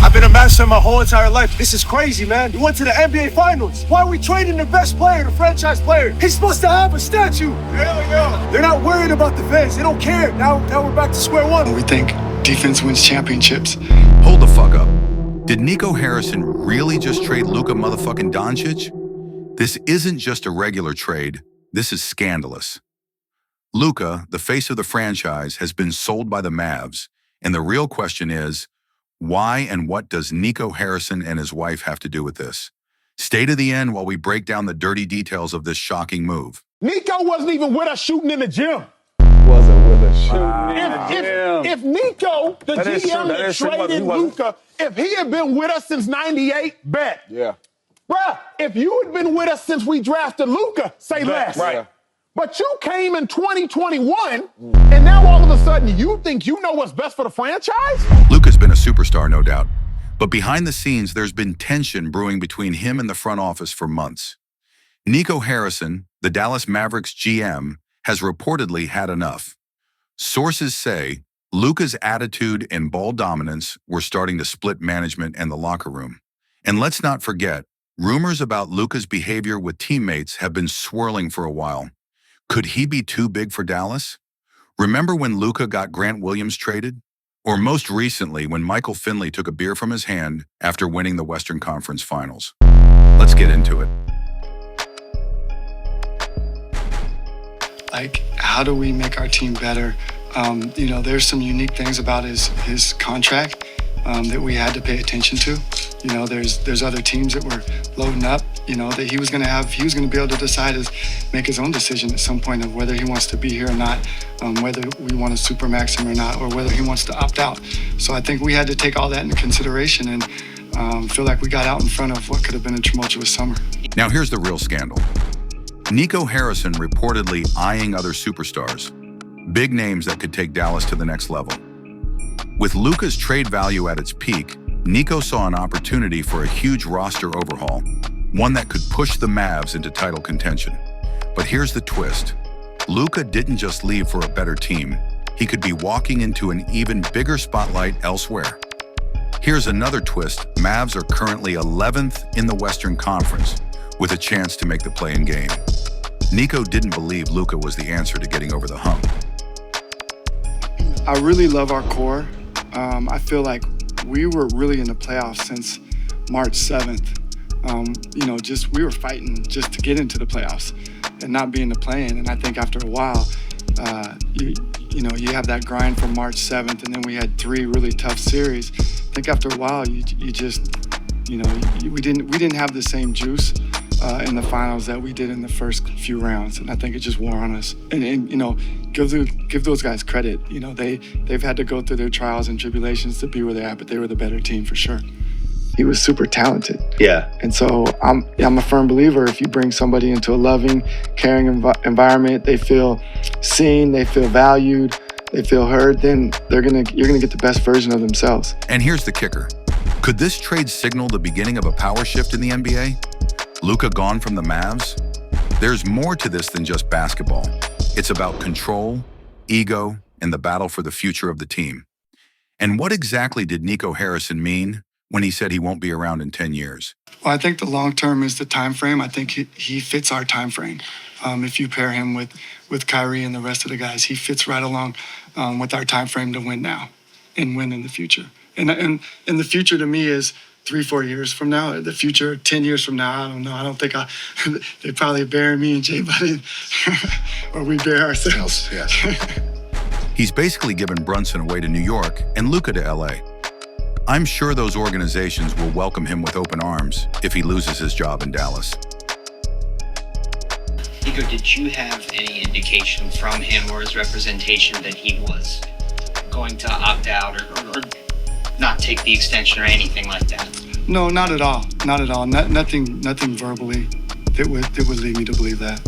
I've been a master my whole entire life. This is crazy, man. You went to the NBA Finals. Why are we trading the best player, the franchise player? He's supposed to have a statue. Hell yeah. They're not worried about the fans. They don't care. Now we're back to square one. We think defense wins championships. Hold the fuck up. Did Nico Harrison really just trade Luka motherfucking Dončić? This isn't just a regular trade. This is scandalous. Luka, the face of the franchise, has been sold by the Mavs, and the real question is, why and what does Nico Harrison and his wife have to do with this? Stay to the end while we break down the dirty details of this shocking move. Nico wasn't even with us shooting in the gym. Wasn't with us shooting in the gym. If Nico, the GM that traded Luka, if he had been with us since '98, bet. Yeah. Bruh, if you had been with us since we drafted Luka, say less. Right. Yeah. But you came in 2021, and now all of a sudden you think you know what's best for the franchise? Luka's been a superstar, no doubt. But behind the scenes, there's been tension brewing between him and the front office for months. Nico Harrison, the Dallas Mavericks GM, has reportedly had enough. Sources say Luka's attitude and ball dominance were starting to split management and the locker room. And let's not forget, rumors about Luka's behavior with teammates have been swirling for a while. Could he be too big for Dallas? Remember when Luka got Grant Williams traded? Or most recently, when Michael Finley took a beer from his hand after winning the Western Conference Finals? Let's get into it. Like, how do we make our team better? There's some unique things about his contract that we had to pay attention to. There's other teams that were loading up, that he was going to be able to decide make his own decision at some point of whether he wants to be here or not, whether we want to supermax him or not, or whether he wants to opt out. So I think we had to take all that into consideration and feel like we got out in front of what could have been a tumultuous summer. Now here's the real scandal. Nico Harrison reportedly eyeing other superstars, big names that could take Dallas to the next level. With Luka's trade value at its peak, Nico saw an opportunity for a huge roster overhaul, one that could push the Mavs into title contention. But here's the twist. Luka didn't just leave for a better team. He could be walking into an even bigger spotlight elsewhere. Here's another twist. Mavs are currently 11th in the Western Conference, with a chance to make the play-in game. Nico didn't believe Luka was the answer to getting over the hump. I really love our core. I feel like we were really in the playoffs since March 7th. We were fighting just to get into the playoffs and not be in the play-in. And I think after a while, you have that grind from March 7th, and then we had 3 really tough series. I think after a while, we didn't have the same juice in the finals that we did in the first few rounds, and I think it just wore on us. And give those guys credit. They've had to go through their trials and tribulations to be where they're at, but they were the better team for sure. He was super talented. Yeah. And so I'm a firm believer if you bring somebody into a loving, caring environment, they feel seen, they feel valued, they feel heard, then you're gonna get the best version of themselves. And here's the kicker. Could this trade signal the beginning of a power shift in the NBA? Luka gone from the Mavs? There's more to this than just basketball. It's about control, ego, and the battle for the future of the team. And what exactly did Nico Harrison mean when he said he won't be around in 10 years? Well, I think the long term is the time frame. I think he fits our time frame. If you pair him with Kyrie and the rest of the guys, he fits right along with our time frame to win now and win in the future. And the future to me is 3-4 years from now. The future, 10 years from now, I don't know. I don't think they probably bury me and Jay Budden, or we bury ourselves. Yes. He's basically given Brunson away to New York and Luka to LA. I'm sure those organizations will welcome him with open arms if he loses his job in Dallas. Nico, did you have any indication from him or his representation that he was going to opt out or not take the extension or anything like that? No, not at all. Not at all. Nothing verbally that would lead me to believe that.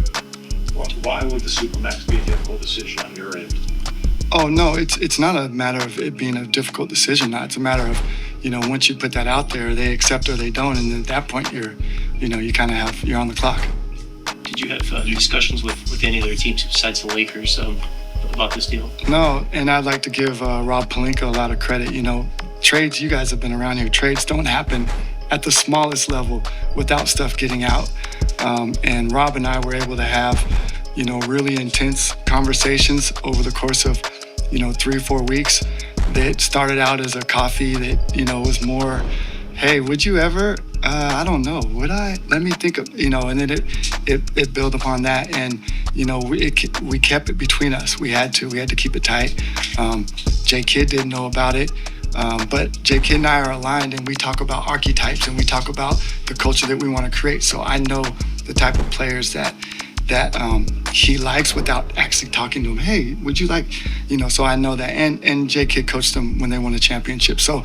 Well, why would the Supermax be a difficult decision on your end? Oh, no, it's not a matter of it being a difficult decision. It's a matter of, once you put that out there, they accept or they don't, and at that point you're on the clock. Did you have discussions with any other teams besides the Lakers about this deal? No, and I'd like to give Rob Pelinka a lot of credit. trades, you guys have been around here, trades don't happen at the smallest level without stuff getting out. And Rob and I were able to have, really intense conversations over the course of, 3 or 4 weeks that started out as a coffee that, was more, hey, would you ever, I don't know, would I? Let me think of, and then it built upon that. And, we kept it between us. We had to keep it tight. J Kidd didn't know about it. But J Kidd and I are aligned, and we talk about archetypes, and we talk about the culture that we want to create. So I know the type of players that he likes without actually talking to him. Hey, would you like, so I know that. And J Kidd coached them when they won a championship. So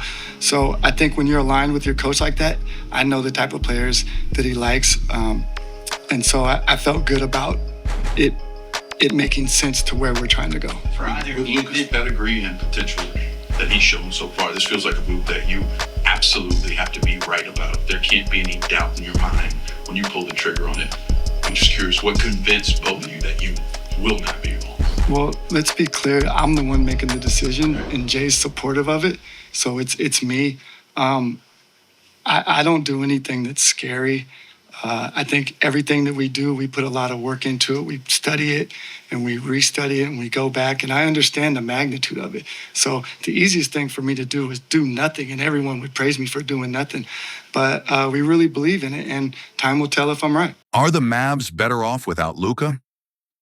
I think when you're aligned with your coach like that, I know the type of players that he likes. And so I felt good about it making sense to where we're trying to go. For either with Luka's pedigree and potential that he's shown so far, this feels like a move that you absolutely have to be right about. There can't be any doubt in your mind when you pull the trigger on it. I'm just curious, what convinced both of you that you will not be wrong? Well, let's be clear. I'm the one making the decision, and Jay's supportive of it. So it's me. I don't do anything that's scary. I think everything that we do, we put a lot of work into it. We study it and we restudy it and we go back, and I understand the magnitude of it. So the easiest thing for me to do is do nothing, and everyone would praise me for doing nothing. But we really believe in it, and time will tell if I'm right. Are the Mavs better off without Luka?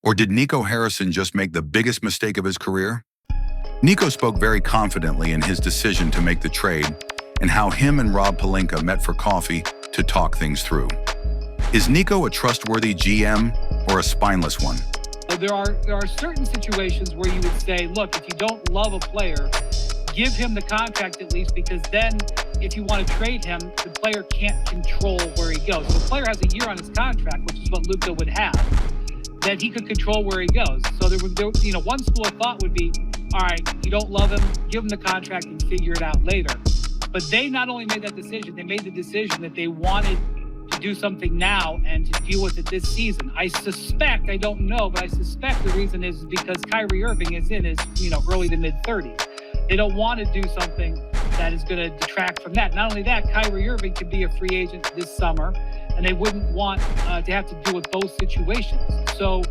Or did Nico Harrison just make the biggest mistake of his career? Nico spoke very confidently in his decision to make the trade and how him and Rob Pelinka met for coffee to talk things through. Is Nico a trustworthy GM or a spineless one? There are certain situations where you would say, look, if you don't love a player, give him the contract at least, because then if you want to trade him, the player can't control where he goes. So the player has a year on his contract, which is what Luka would have, that he could control where he goes. So one school of thought would be, all right, you don't love him, give him the contract and figure it out later. But they not only made that decision, they made the decision that they wanted to do something now and to deal with it this season. I suspect, I don't know, but I suspect the reason is because Kyrie Irving is in his, early to mid 30s. They don't want to do something that is going to detract from that. Not only that, Kyrie Irving could be a free agent this summer, and they wouldn't want to have to deal with both situations. So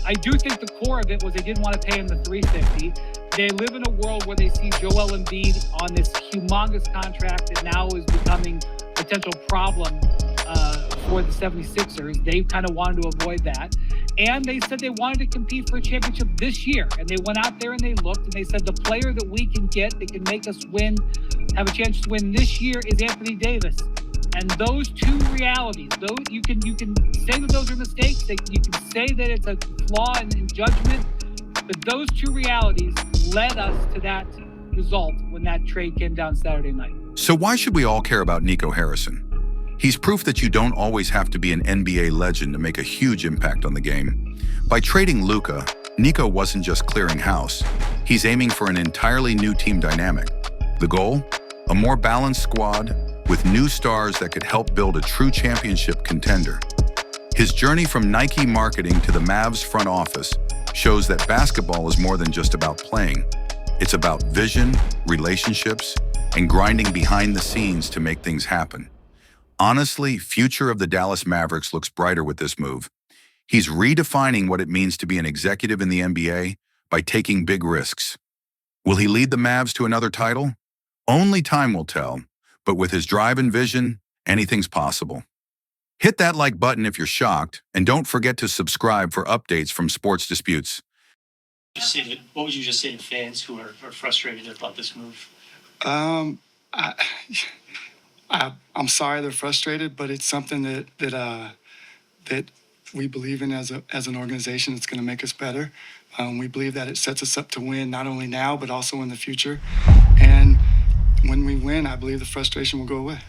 I do think the core of it was they didn't want to pay him the $350. They live in a world where they see Joel Embiid on this humongous contract that now is becoming a potential problem for the 76ers. They kind of wanted to avoid that. And they said they wanted to compete for a championship this year. And they went out there and they looked and they said the player that we can get that can make us win, have a chance to win this year, is Anthony Davis. And those two realities, those you can say that those are mistakes, that you can say that it's a flaw in judgment, but those two realities led us to that result when that trade came down Saturday night. So why should we all care about Nico Harrison? He's proof that you don't always have to be an NBA legend to make a huge impact on the game. By trading Luka, Nico wasn't just clearing house. He's aiming for an entirely new team dynamic. The goal? A more balanced squad with new stars that could help build a true championship contender. His journey from Nike marketing to the Mavs front office shows that basketball is more than just about playing. It's about vision, relationships, and grinding behind the scenes to make things happen. Honestly, future of the Dallas Mavericks looks brighter with this move. He's redefining what it means to be an executive in the NBA by taking big risks. Will he lead the Mavs to another title? Only time will tell, but with his drive and vision, anything's possible. Hit that like button if you're shocked, and don't forget to subscribe for updates from Sports Disputes. What would you just say to fans who are frustrated about this move? I'm sorry they're frustrated, but it's something that we believe in as an organization. It's going to make us better. We believe that it sets us up to win not only now but also in the future. And when we win, I believe the frustration will go away.